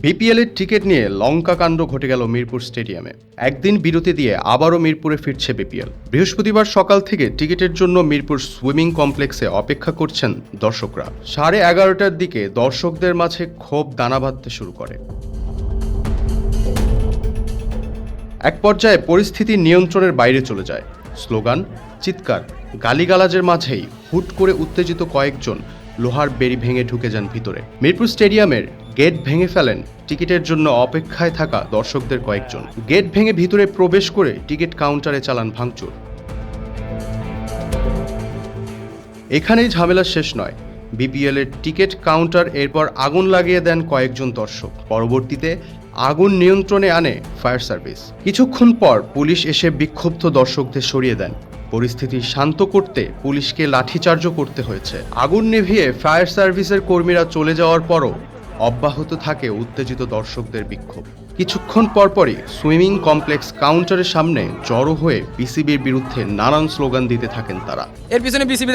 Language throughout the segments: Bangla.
বিপিএল এর টিকিট নিয়ে লঙ্কা কাণ্ড ঘটে গেল মিরপুর স্টেডিয়ামে। একদিন বিরতি দিয়ে আবারও মিরপুরে ফিরছে বিপিএল। বৃহস্পতিবার সকাল থেকে টিকিটের জন্য মিরপুর সুইমিং কমপ্লেক্সে অপেক্ষা করছেন দর্শকরা। 11:30টার দিকে দর্শকদের মাঝে ক্ষোভ দানা বাঁধতে শুরু করে। এক পর্যায়ে পরিস্থিতি নিয়ন্ত্রণের বাইরে চলে যায়। স্লোগান, চিৎকার, গালিগালাজের মাঝেই হুট করে উত্তেজিত কয়েকজন লোহার বেড়ি ভেঙে ঢুকে যান ভিতরে। মিরপুর স্টেডিয়ামের গেট ভেঙে ফেলেন টিকিটের জন্য অপেক্ষায় থাকা দর্শকদের কয়েকজন। গেট ভেঙে ভিতরে প্রবেশ করে টিকিট কাউন্টারে চালান ভাঙচুর। এখানেই ঝামেলা শেষ নয়। বিপিএল এর টিকিট কাউন্টার এরপর আগুন লাগিয়ে দেন কয়েকজন দর্শক। পরবর্তীতে আগুন নিয়ন্ত্রণে আনে ফায়ার সার্ভিস। কিছুক্ষণ পর পুলিশ এসে বিক্ষুব্ধ দর্শকদের সরিয়ে দেন। পরিস্থিতি শান্ত করতে পুলিশকে লাঠিচার্জও করতে হয়েছে। আগুন নিভিয়ে ফায়ার সার্ভিসের কর্মীরা চলে যাওয়ার পরও অব্যাহত থাকে উত্তেজিত দর্শকদের বিক্ষোভ। কিছুক্ষণ পরপরই সুইমিং কমপ্লেক্স কাউন্টারের সামনে জড়ো হয়ে বিসিবির বিরুদ্ধে নানান স্লোগান দিতে থাকেন তারা। এর পিছনে বিসিবি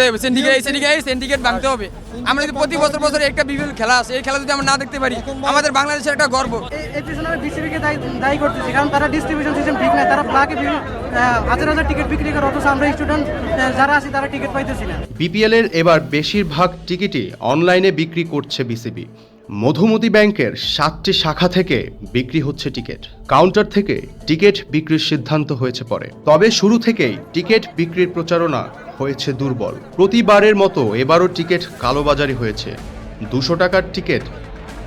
সিন্ডিকেট ভাঙতে হবে। আমরা যদি প্রতি বছর একটা বিপিএল খেলা আছে, এই খেলা যদি আমরা না দেখতে পারি, আমাদের বাংলাদেশের একটা গর্ব। এর পিছনে আমি বিসিবিকে দায়ী করতেছি, কারণ তারা ডিস্ট্রিবিউশন সিস্টেম ঠিক নাই। তারা ব্ল্যাকে হাজার হাজার টিকিট বিক্রি করে, অথচ আমরা স্টুডেন্ট যারা আছি তারা টিকিট পাইতেছি না। বিপিএল এর এবার বেশিরভাগ টিকিটই অনলাইনে বিক্রি করছে বিসিবি। মধুমতি ব্যাংকের 7টি শাখা থেকে বিক্রি হচ্ছে টিকিট। কাউন্টার থেকে টিকিট বিক্রির সিদ্ধান্ত হয়েছে পরে। তবে শুরু থেকেই টিকিট বিক্রির প্রচারণা হয়েছে দুর্বল। প্রতিবারের মতো এবারও টিকিট কালোবাজারি হয়েছে। 200 টাকার টিকিট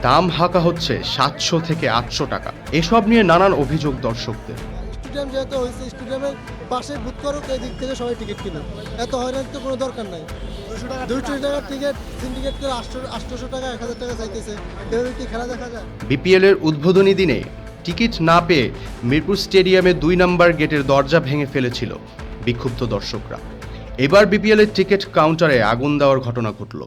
দাম হাঁকা হচ্ছে 700 থেকে 800 টাকা। এসব নিয়ে নানান অভিযোগ দর্শকদের। স্টেডিয়াম যেহেতু হয়েছে, স্টেডিয়ামের পাশে বুথ করুক, এই দিক থেকে সবাই টিকিট কিনুক। এত হয়রানি তো কোনো দরকার নাই। 200 টাকার টিকিট সিন্ডিকেট করে 800 টাকা 1000 টাকা চাইতেছে, এভাবে কি খেলা দেখা যায়? বিপিএল এর উদ্বোধনী দিনে টিকিট না পেয়ে মিরপুর স্টেডিয়ামে 2 নম্বর গেটের দরজা ভেঙে ফেলেছিল বিক্ষুব্ধ দর্শকরা। এবার বিপিএল এর টিকিট কাউন্টারে আগুন দেওয়ার ঘটনা ঘটল।